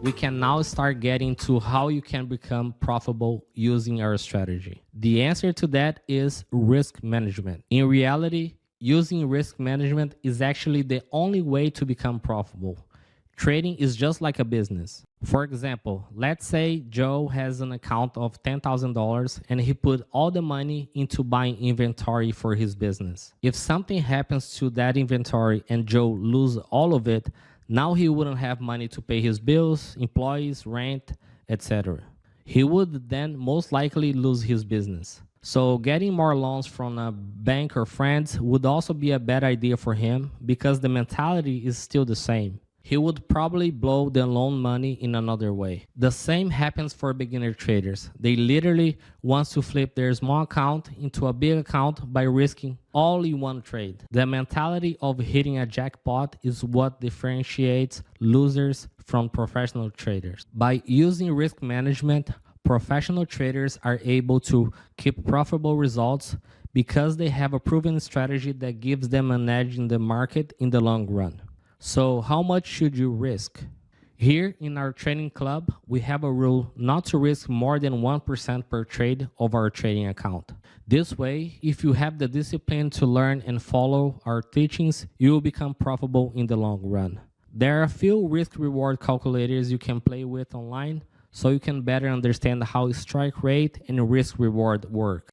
we can now start getting to how you can become profitable using our strategy. The answer to that is risk management. In reality, using risk management is actually the only way to become profitable. Trading is just like a business. For example, let's say Joe has an account of $10,000 and he put all the money into buying inventory for his business. If something happens to that inventory and Joe loses all of it, now he wouldn't have money to pay his bills, employees, rent, etc. He would then most likely lose his business. So getting more loans from a bank or friends would also be a bad idea for him because the mentality is still the same. He would probably blow the loan money in another way. The same happens for beginner traders. They literally want to flip their small account into a big account by risking all in one trade. The mentality of hitting a jackpot is what differentiates losers from professional traders. By using risk management, professional traders are able to keep profitable results because they have a proven strategy that gives them an edge in the market in the long run. So how much should you risk? Here in our training club, we have a rule not to risk more than 1% per trade of our trading account. This way, if you have the discipline to learn and follow our teachings, you will become profitable in the long run. There are a few risk-reward calculators you can play with online so you can better understand how strike rate and risk-reward work.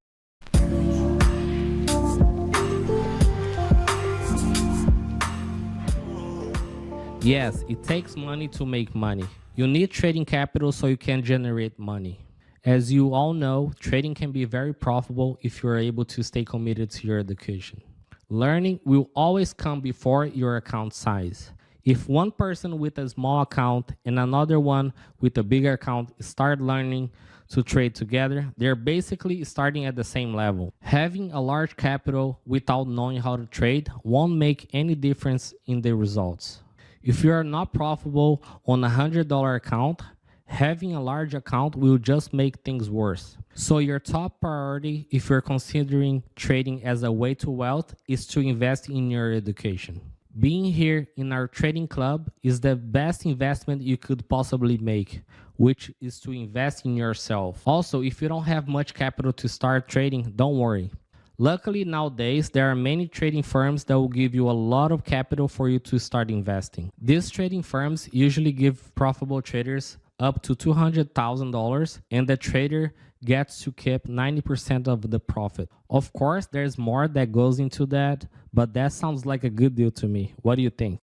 Yes, it takes money to make money. You need trading capital so you can generate money. As you all know, trading can be very profitable if you are able to stay committed to your education. Learning will always come before your account size. If one person with a small account and another one with a bigger account start learning to trade together, they're basically starting at the same level. Having a large capital without knowing how to trade won't make any difference in the results. If you are not profitable on a $100 account, having a large account will just make things worse. So your top priority if you're considering trading as a way to wealth is to invest in your education. Being here in our trading club is the best investment you could possibly make, which is to invest in yourself. Also, if you don't have much capital to start trading, don't worry. Luckily, nowadays, there are many trading firms that will give you a lot of capital for you to start investing. These trading firms usually give profitable traders up to $200,000 and the trader gets to keep 90% of the profit. Of course, there's more that goes into that, but that sounds like a good deal to me. What do you think?